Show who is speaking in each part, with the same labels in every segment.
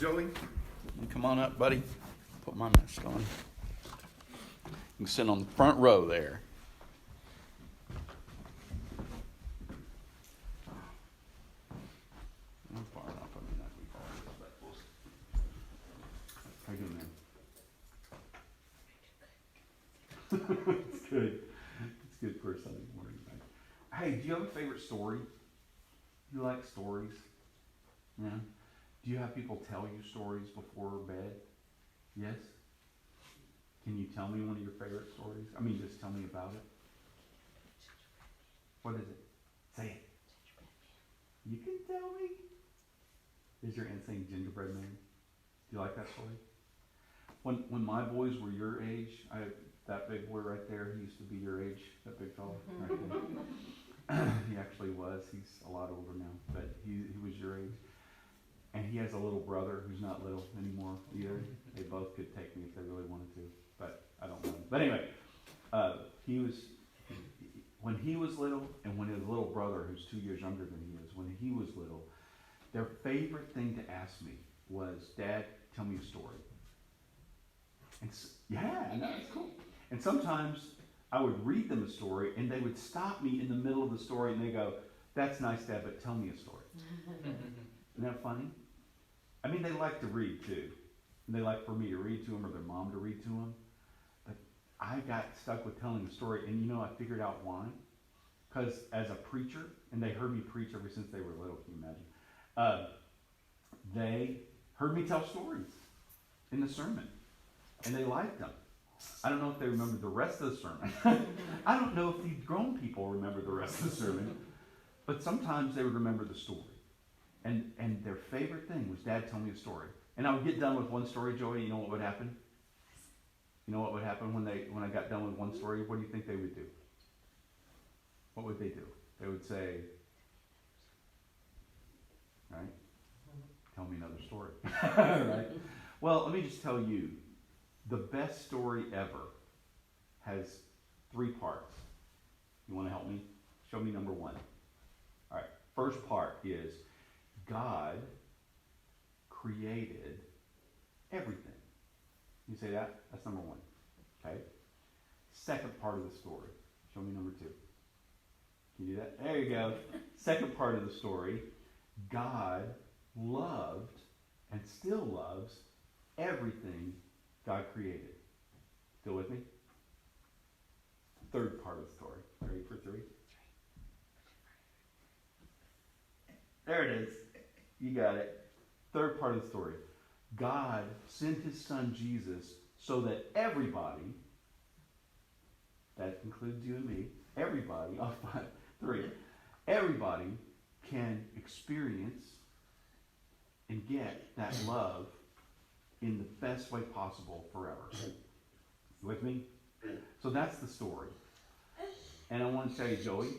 Speaker 1: Joey, you come on up, buddy. Put my mask on. You can sit on the front row there. I'm far enough. I mean, I can call it that close. How you doing, man? It's good. It's good for a Sunday morning. Hey, do you have a favorite story? You like stories? Yeah. Do you have people tell you stories before bed? Yes? Can you tell me one of your favorite stories? I mean, just tell me about it. What is it? Say it. You can tell me. Is your aunt saying Gingerbread Man? Do you like that story? When my boys were your age, that big boy right there, he used to be your age, that big fellow right there. He actually was. He's a lot older now, but he was your age. And he has a little brother who's not little anymore either. They both could take me if they really wanted to, but I don't want to. But anyway, when he was little, and when his little brother, who's 2 years younger than he is, when he was little, their favorite thing to ask me was, "Dad, tell me a story." And yeah, I know, it's cool. And sometimes I would read them a story, and they would stop me in the middle of the story, and they go, "That's nice, Dad, but tell me a story." Isn't that funny? I mean, they like to read too. And they like for me to read to them or their mom to read to them. But I got stuck with telling the story. And I figured out why. Because as a preacher, and they heard me preach ever since they were little, can you imagine? They heard me tell stories in the sermon. And they liked them. I don't know if they remembered the rest of the sermon. I don't know if these grown people remember the rest of the sermon. But sometimes they would remember the story. And their favorite thing was, "Dad, tell me a story." And I would get done with one story, Joey. You know what would happen? You know what would happen when I got done with one story? What do you think they would do? What would they do? They would say, right? Tell me another story. Right? Well, let me just tell you, the best story ever has 3 parts. You want to help me? Show me number 1. All right. First part is, God created everything. You say that? That's number 1. Okay? Second part of the story. Show me number 2. Can you do that? There you go. Second part of the story. God loved and still loves everything God created. Still with me? Third part of the story. Ready for 3? There it is. You got it. Third part of the story. God sent his son Jesus so that everybody, that includes you and me, everybody, 3, everybody can experience and get that love in the best way possible forever. You with me? So that's the story. And I want to tell you, Joey.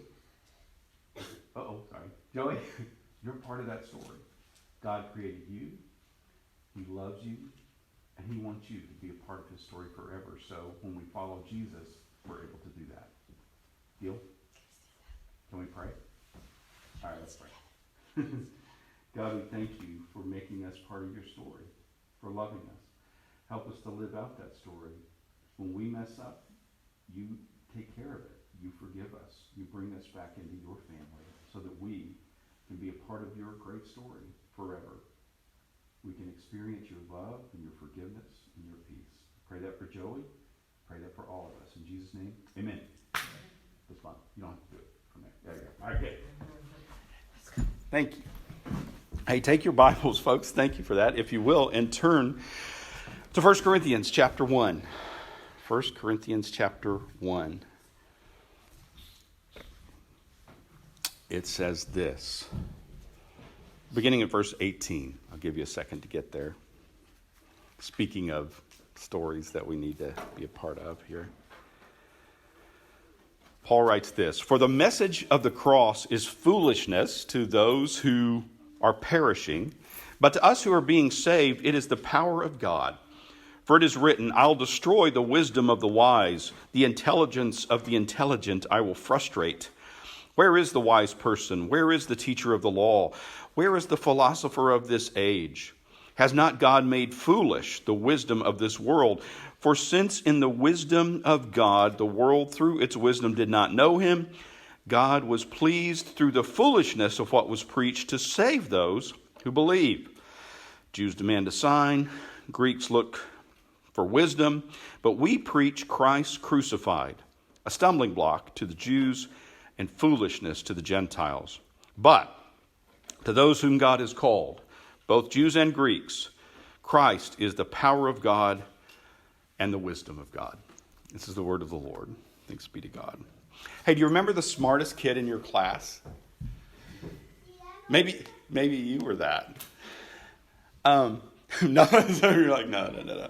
Speaker 1: Sorry. Joey, you're part of that story. God created you. He loves you. And he wants you to be a part of his story forever. So when we follow Jesus, we're able to do that. Deal? Can we pray? All right, let's pray. God, we thank you for making us part of your story, for loving us. Help us to live out that story. When we mess up, you take care of it. You forgive us. You bring us back into your family so that we can be a part of your great story forever. We can experience your love and your forgiveness and your peace. Pray that for Joey. Pray that for all of us. In Jesus' name, amen. That's fine. You don't have to do it from there. There you go. All right, good. Thank you. Hey, take your Bibles, folks. Thank you for that. If you will, and turn to 1 Corinthians chapter 1. 1 Corinthians chapter 1. It says this. Beginning at verse 18. I'll give you a second to get there. Speaking of stories that we need to be a part of here. Paul writes this: "For the message of the cross is foolishness to those who are perishing, but to us who are being saved, it is the power of God. For it is written, I'll destroy the wisdom of the wise, the intelligence of the intelligent I will frustrate. Where is the wise person? Where is the teacher of the law? Where is the philosopher of this age?
Speaker 2: Has not God made foolish the wisdom of this world? For since in the wisdom of God, the world through its wisdom did not know him, God was pleased through the foolishness of what was preached to save those who believe. Jews demand a sign, Greeks look for wisdom, but we preach Christ crucified, a stumbling block to the Jews and foolishness to the Gentiles. But to those whom God has called, both Jews and Greeks, Christ is the power of God and the wisdom of God. This is the word of the Lord. Thanks be to God. Hey, do you remember the smartest kid in your class? Maybe you were that. No, so you're like, no.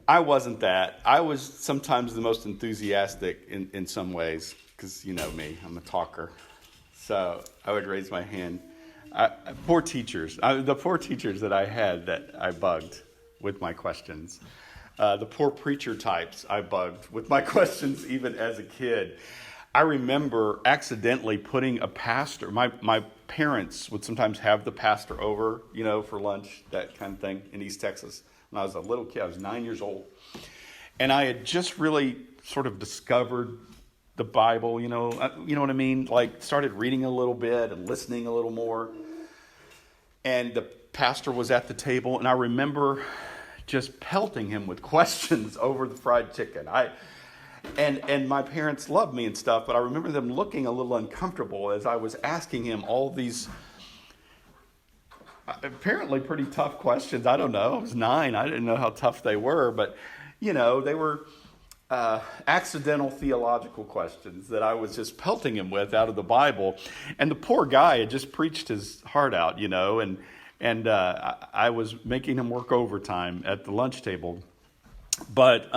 Speaker 2: I wasn't that. I was sometimes the most enthusiastic in some ways, because you know me, I'm a talker. So I would raise my hand. Poor teachers. The poor teachers that I had that I bugged with my questions. The poor preacher types I bugged with my questions even as a kid. I remember accidentally putting a pastor, my parents would sometimes have the pastor over, for lunch, that kind of thing, in East Texas. When I was a little kid, I was 9 years old. And I had just really sort of discovered the Bible, you know what I mean? Like started reading a little bit and listening a little more. And the pastor was at the table, and I remember just pelting him with questions over the fried chicken. And my parents loved me and stuff, but I remember them looking a little uncomfortable as I was asking him all these apparently pretty tough questions. I don't know. I was 9. I didn't know how tough they were, but they were accidental theological questions that I was just pelting him with out of the Bible. And the poor guy had just preached his heart out, and I was making him work overtime at the lunch table. But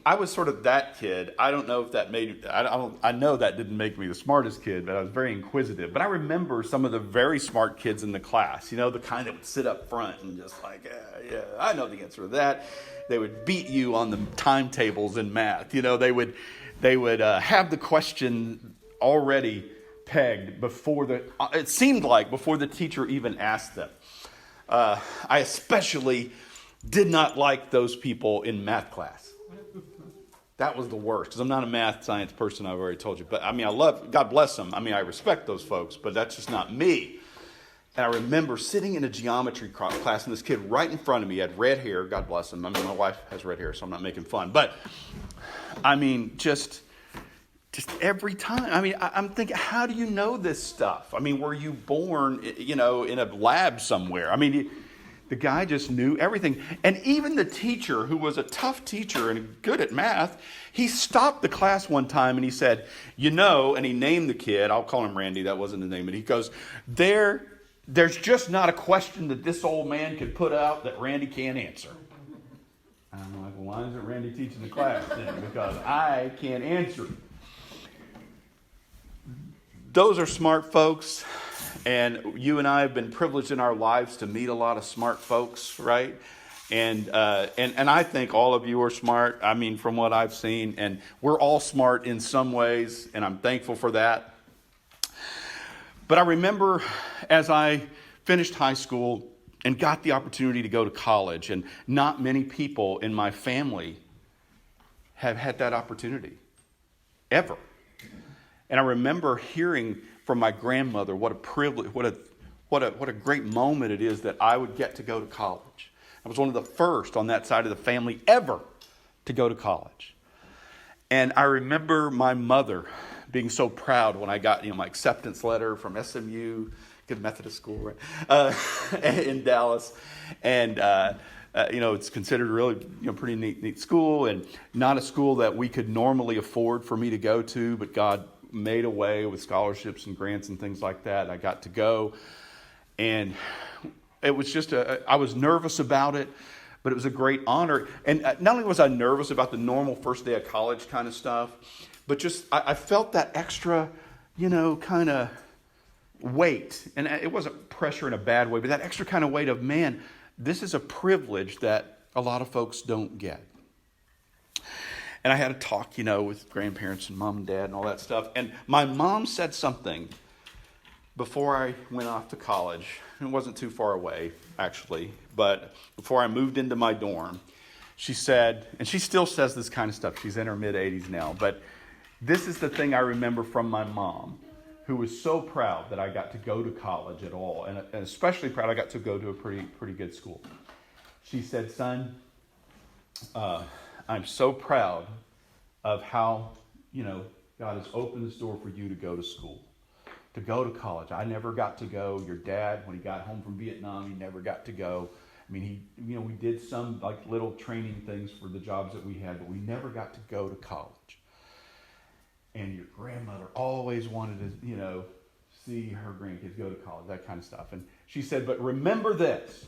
Speaker 2: I was sort of that kid. I don't know if that made, I know that didn't make me the smartest kid, but I was very inquisitive. But I remember some of the very smart kids in the class, the kind that would sit up front and just like, yeah, I know the answer to that. They would beat you on the timetables in math. They would have the question already pegged before the teacher even asked them. I especially did not like those people in math class. That was the worst, because I'm not a math science person, I've already told you. But I love, God bless them. I respect those folks, but that's just not me. And I remember sitting in a geometry class, and this kid right in front of me had red hair. God bless him. My wife has red hair, so I'm not making fun. But, just every time. I'm thinking, how do you know this stuff? Were you born, in a lab somewhere? The guy just knew everything. And even the teacher, who was a tough teacher and good at math, he stopped the class one time and he said, and he named the kid. I'll call him Randy. That wasn't his name. And he goes, there's just not a question that this old man could put out that Randy can't answer. I'm like, well, why isn't Randy teaching the class then? Because I can't answer it. Those are smart folks. And you and I have been privileged in our lives to meet a lot of smart folks, right? And I think all of you are smart. From what I've seen, and we're all smart in some ways, and I'm thankful for that. But I remember as I finished high school and got the opportunity to go to college, and not many people in my family have had that opportunity, ever. And I remember hearing from my grandmother what a privilege, what a great moment it is that I would get to go to college. I was one of the first on that side of the family ever to go to college. And I remember my mother being so proud when I got my acceptance letter from SMU, good Methodist school, right, in Dallas. And it's considered a really pretty neat school, and not a school that we could normally afford for me to go to, but God made a way with scholarships and grants and things like that. I got to go, and it was just I was nervous about it, but it was a great honor. And not only was I nervous about the normal first day of college kind of stuff, but just I felt that extra, kind of weight. And it wasn't pressure in a bad way, but that extra kind of weight of, man, this is a privilege that a lot of folks don't get. And I had a talk, with grandparents and mom and dad and all that stuff. And my mom said something before I went off to college it wasn't too far away, actually, but before I moved into my dorm, she said, and she still says this kind of stuff. She's in her mid-80s now, but this is the thing I remember from my mom, who was so proud that I got to go to college at all, and especially proud I got to go to a pretty good school. She said, son, I'm so proud of how, God has opened this door for you to go to school, to go to college. I never got to go. Your dad, when he got home from Vietnam, he never got to go. I mean, we did some like little training things for the jobs that we had, but we never got to go to college. And your grandmother always wanted to, see her grandkids go to college, that kind of stuff. And she said, but remember this.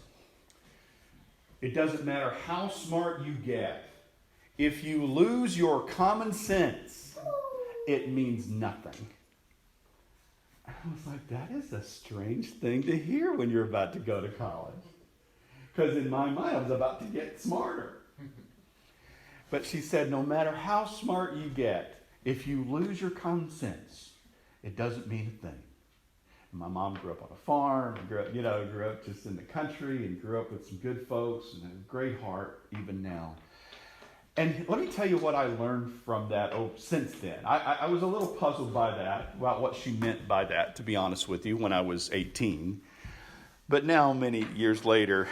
Speaker 2: It doesn't matter how smart you get. If you lose your common sense, it means nothing. I was like, that is a strange thing to hear when you're about to go to college. Because in my mind, I was about to get smarter. But she said, no matter how smart you get, if you lose your common sense, it doesn't mean a thing. And my mom grew up on a farm, grew up just in the country, and grew up with some good folks and a great heart even now. And let me tell you what I learned from that since then. I was a little puzzled by that, about what she meant by that, to be honest with you, when I was 18. But now, many years later,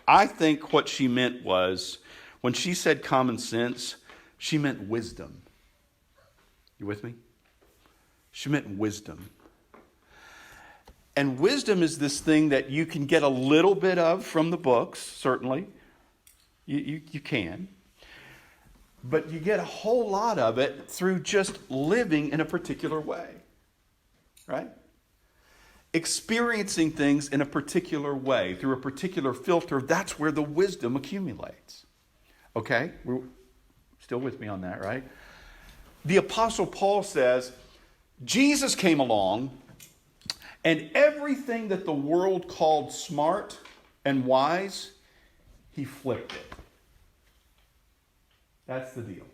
Speaker 2: I think what she meant was, when she said common sense, she meant wisdom. You with me? She meant wisdom. And wisdom is this thing that you can get a little bit of from the books, certainly. You can. But you get a whole lot of it through just living in a particular way. Right? Experiencing things in a particular way, through a particular filter, that's where the wisdom accumulates. Okay? We're still with me on that, right? The Apostle Paul says, Jesus came along, and everything that the world called smart and wise, he flipped it. That's the deal.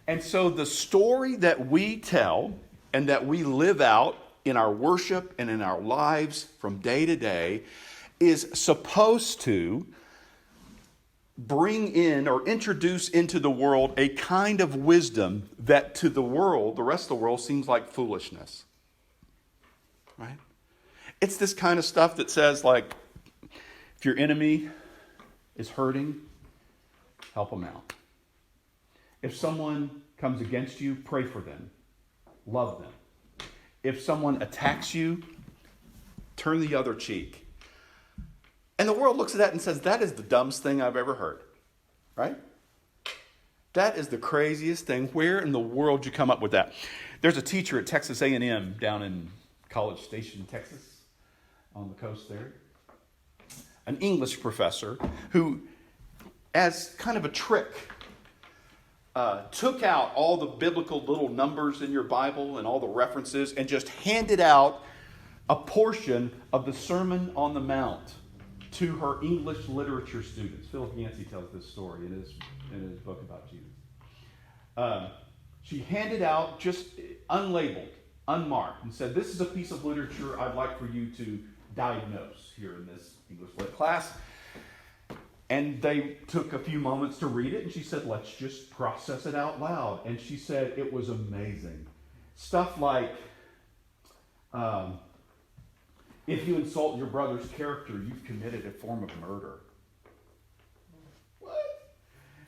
Speaker 2: And so the story that we tell and that we live out in our worship and in our lives from day to day is supposed to bring in or introduce into the world a kind of wisdom that to the world, the rest of the world, seems like foolishness. Right? It's this kind of stuff that says, like, if your enemy is hurting, help them out. If someone comes against you, pray for them. Love them. If someone attacks you, turn the other cheek. And the world looks at that and says, that is the dumbest thing I've ever heard. Right? That is the craziest thing. Where in the world did you come up with that? There's a teacher at Texas A&M down in College Station, Texas, on the coast there. An English professor who, as kind of a trick, took out all the biblical little numbers in your Bible and all the references and just handed out a portion of the Sermon on the Mount to her English literature students. Philip Yancey tells this story in his book about Jesus. She handed out just unlabeled, unmarked, and said, this is a piece of literature I'd like for you to diagnose here in this English lit class. And they took a few moments to read it, and she said, let's just process it out loud. And she said it was amazing. Stuff like, if you insult your brother's character, you've committed a form of murder. What?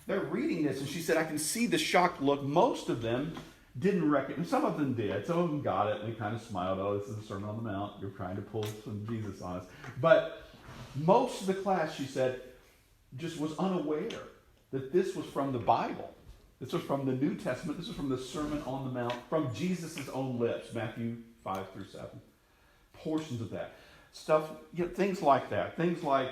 Speaker 2: They're reading this, and she said, I can see the shocked look. Most of them didn't recognize, some of them did. Some of them got it, and they kind of smiled. Oh, this is the Sermon on the Mount. You're trying to pull some Jesus on us. But most of the class, she said, just was unaware that this was from the Bible. This was from the New Testament. This was from the Sermon on the Mount, from Jesus' own lips, Matthew 5 through 7. Portions of that. Stuff, things like that. Things like,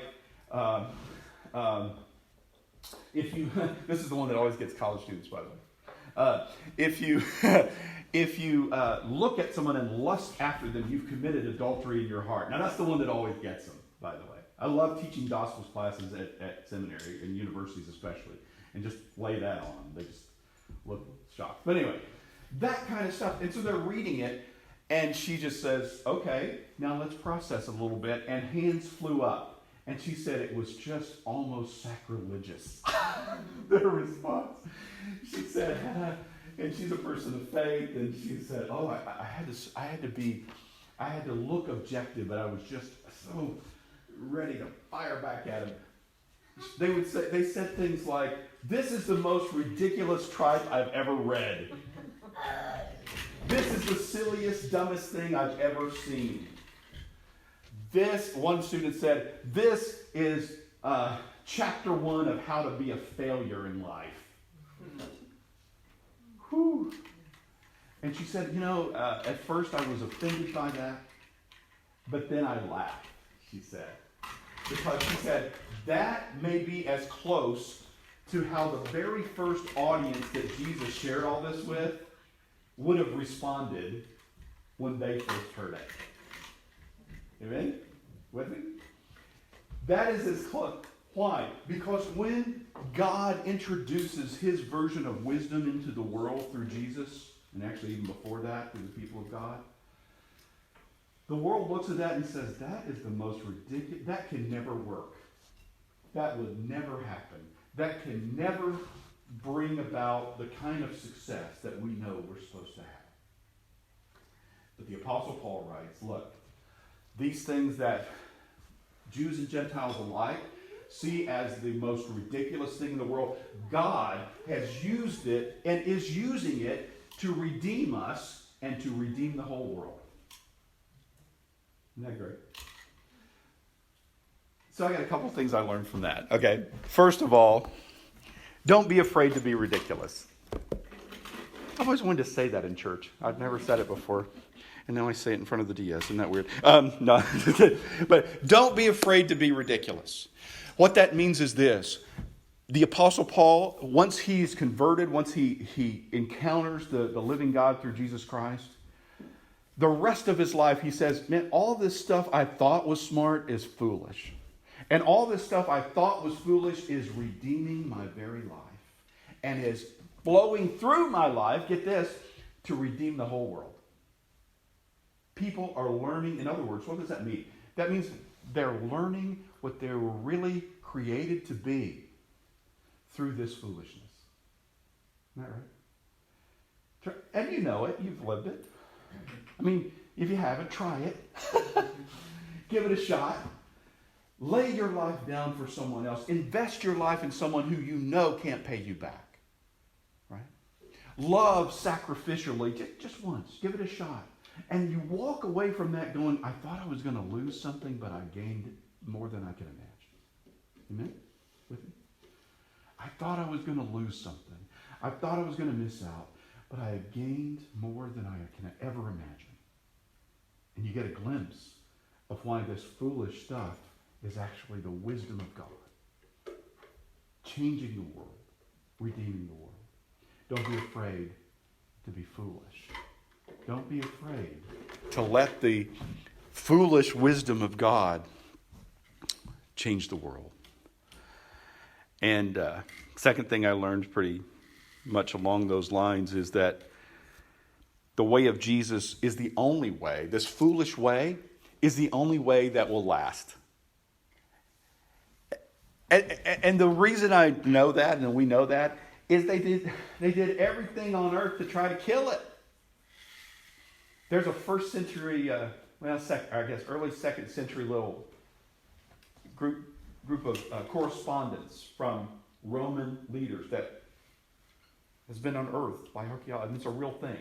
Speaker 2: if you, this is the one that always gets college students, by the way. If you look at someone and lust after them, you've committed adultery in your heart. Now, that's the one that always gets them, by the way. I love teaching Gospels classes at seminary and universities especially, and just lay that on them. They just look shocked. But anyway, that kind of stuff. And so they're reading it, And she just says, okay, now let's process a little bit. And hands flew up. And she said it was just almost sacrilegious. Their response. She said, and she's a person of faith, and she said, oh, I had to look objective, but I was just so ready to fire back at him. They said things like, this is the most ridiculous tripe I've ever read. This is the silliest, dumbest thing I've ever seen. One student said, this is chapter 1 of how to be a failure in life. Whew. And she said, at first I was offended by that, but then I laughed, she said. Because she said, that may be as close to how the very first audience that Jesus shared all this with would have responded when they first heard it. Amen? With me? That is as close. Why? Because when God introduces his version of wisdom into the world through Jesus, and actually even before that, through the people of God, the world looks at that and says, that is the most ridiculous, that can never work. That would never happen. That can never bring about the kind of success that we know we're supposed to have. But the Apostle Paul writes, look, these things that Jews and Gentiles alike see as the most ridiculous thing in the world, God has used it and is using it to redeem us and to redeem the whole world. Isn't that great? So I got a couple things I learned from that. Okay, first of all, don't be afraid to be ridiculous. I've always wanted to say that in church. I've never said it before. And now I say it in front of the DS. Isn't that weird? No. But don't be afraid to be ridiculous. What that means is this. The Apostle Paul, once he's converted, once he encounters the living God through Jesus Christ, the rest of his life, he says, man, all this stuff I thought was smart is foolish. And all this stuff I thought was foolish is redeeming my very life. And is flowing through my life, get this, to redeem the whole world. People are learning, in other words, what does that mean? That means they're learning what they were really created to be through this foolishness. Isn't that right? And you know it, you've lived it. I mean, if you haven't, try it. Give it a shot. Lay your life down for someone else. Invest your life in someone who you know can't pay you back. Right? Love sacrificially just once. Give it a shot. And you walk away from that going, I thought I was going to lose something, but I gained more than I could imagine. Amen? With me? I thought I was going to lose something. I thought I was going to miss out, but I have gained more than I can ever imagine. And you get a glimpse of why this foolish stuff is actually the wisdom of God. Changing the world. Redeeming the world. Don't be afraid to be foolish. Don't be afraid to let the foolish wisdom of God change the world. And second thing I learned pretty much along those lines is that the way of Jesus is the only way. This foolish way is the only way that will last. And the reason I know that, and we know that, is they did everything on earth to try to kill it. There's a first century, early second century little group of correspondence from Roman leaders that has been unearthed by archaeology, and it's a real thing.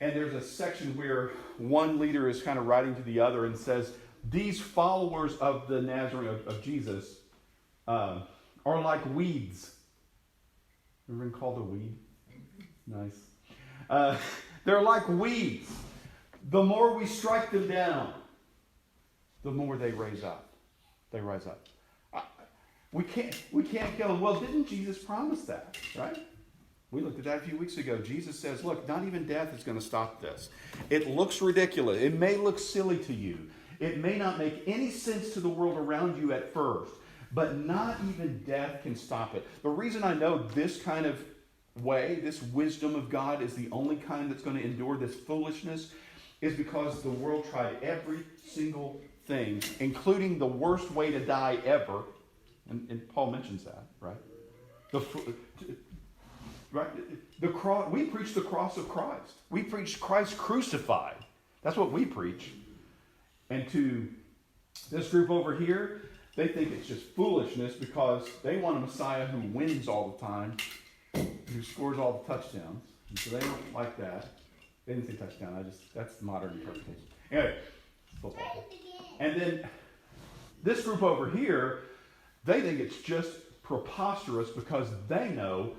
Speaker 2: And there's a section where one leader is kind of writing to the other and says, these followers of the Nazarene, of Jesus, are like weeds. Ever been called a weed? Nice. They're like weeds. The more we strike them down, the more they raise up. They rise up. We can't kill them. Well, didn't Jesus promise that, right? We looked at that a few weeks ago. Jesus says, look, not even death is going to stop this. It looks ridiculous. It may look silly to you. It may not make any sense to the world around you at first, but not even death can stop it. The reason I know this kind of way, this wisdom of God is the only kind that's going to endure this foolishness, is because the world tried every single thing, including the worst way to die ever. And Paul mentions that, right? The cross. We preach the cross of Christ. We preach Christ crucified. That's what we preach. And to this group over here, they think it's just foolishness because they want a Messiah who wins all the time, who scores all the touchdowns. And so they don't like that. They didn't say touchdown. That's the modern interpretation. Anyway, football. And then this group over here, they think it's just preposterous because they know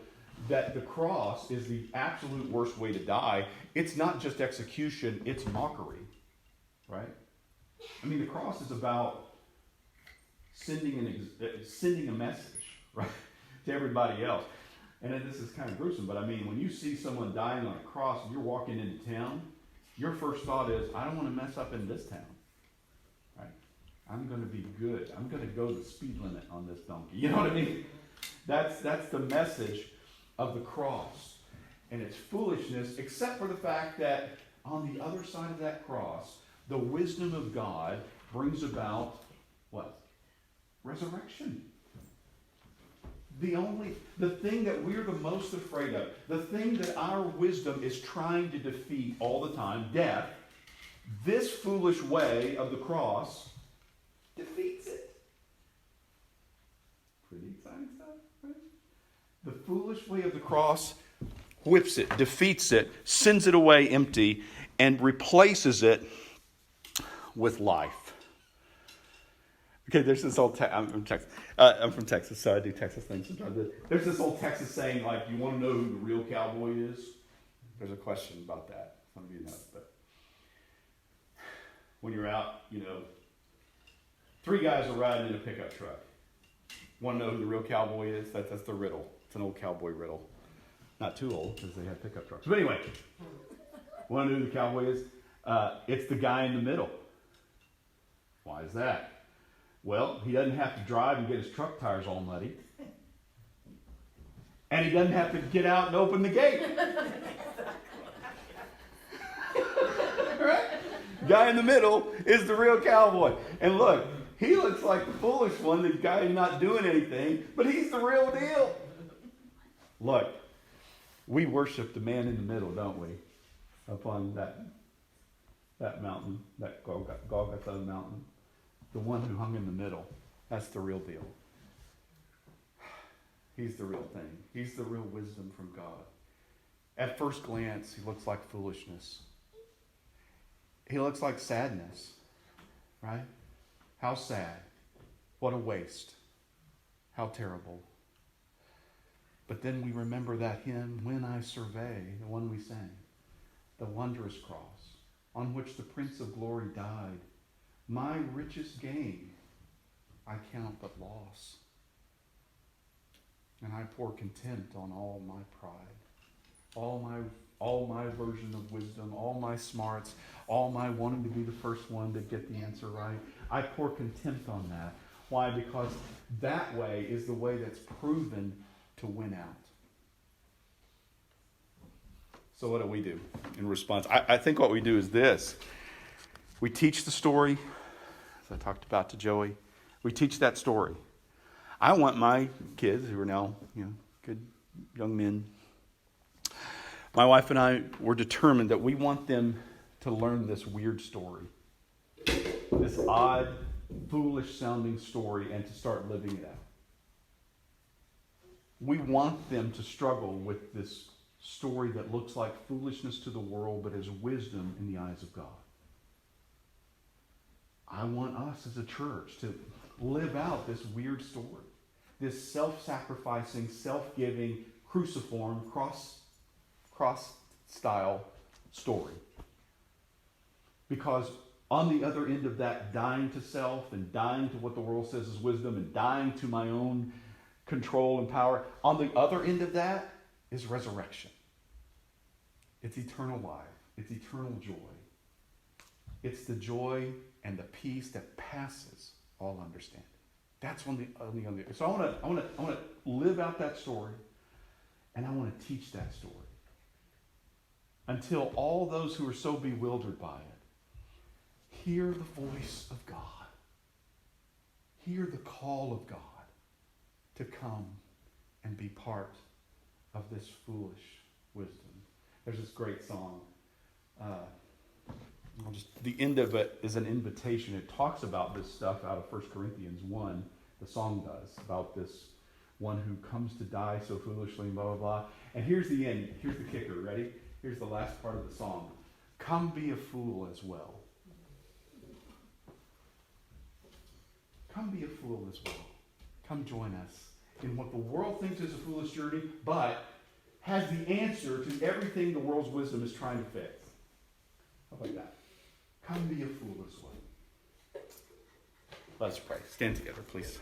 Speaker 2: that the cross is the absolute worst way to die. It's not just execution, it's mockery. Right? I mean, the cross is about sending a message, right, to everybody else. And this is kind of gruesome, but I mean, when you see someone dying on a cross and you're walking into town, your first thought is, I don't want to mess up in this town. Right? I'm going to be good. I'm going to go the speed limit on this donkey. You know what I mean? That's the message of the cross. And it's foolishness, except for the fact that on the other side of that cross, the wisdom of God brings about what? Resurrection. The thing that we're the most afraid of, the thing that our wisdom is trying to defeat all the time, death, this foolish way of the cross defeats it. Pretty exciting stuff, right? The foolish way of the cross whips it, defeats it, sends it away empty, and replaces it with life. Okay, there's this old I'm from Texas, so I do Texas things sometimes. There's this old Texas saying, like, you want to know who the real cowboy is? There's a question about that. Some of you know, but when you're out, 3 guys are riding in a pickup truck. Want to know who the real cowboy is? That's the riddle. It's an old cowboy riddle. Not too old, because they have pickup trucks. But anyway, want to know who the cowboy is? It's the guy in the middle. Why is that? Well, he doesn't have to drive and get his truck tires all muddy. And he doesn't have to get out and open the gate. Right? Guy in the middle is the real cowboy. And look, he looks like the foolish one, the guy who's not doing anything, but he's the real deal. Look, we worship the man in the middle, don't we? Up on that mountain, that Golgotha mountain. The one who hung in the middle. That's the real deal. He's the real thing. He's the real wisdom from God. At first glance, he looks like foolishness. He looks like sadness. Right? How sad. What a waste. How terrible. But then we remember that hymn, When I Survey, the one we sang. The wondrous cross on which the Prince of Glory died. My richest gain I count but loss. And I pour contempt on all my pride, all my version of wisdom, all my smarts, all my wanting to be the first one to get the answer right. I pour contempt on that. Why? Because that way is the way that's proven to win out. So what do we do in response? I think what we do is this. We teach the story, as I talked about to Joey. We teach that story. I want my kids, who are now, good young men, my wife and I were determined that we want them to learn this weird story. This odd, foolish-sounding story, and to start living it out. We want them to struggle with this story that looks like foolishness to the world, but is wisdom in the eyes of God. I want us as a church to live out this weird story, this self-sacrificing, self-giving, cruciform, cross-style story. Because on the other end of that, dying to self and dying to what the world says is wisdom and dying to my own control and power, on the other end of that is resurrection. It's eternal life. It's eternal joy. It's the joy and the peace that passes all understanding. That's on the other. So I want to live out that story,
Speaker 1: And I want to teach that story. Until all those who are so bewildered by it hear the voice of God. Hear the call of God to come and be part of this foolish wisdom. There's this great song. The end of it is an invitation. It talks about this stuff out of 1 Corinthians 1. The song does, about this one who comes to die so foolishly and blah, blah, blah. And here's the end. Here's the kicker. Ready? Here's the last part of the song. Come be a fool as well. Come be a fool as well. Come join us in what the world thinks is a foolish journey, but has the answer to everything the world's wisdom is trying to fix. How about that? Come be a fool as well. Let's pray. Stand together, please.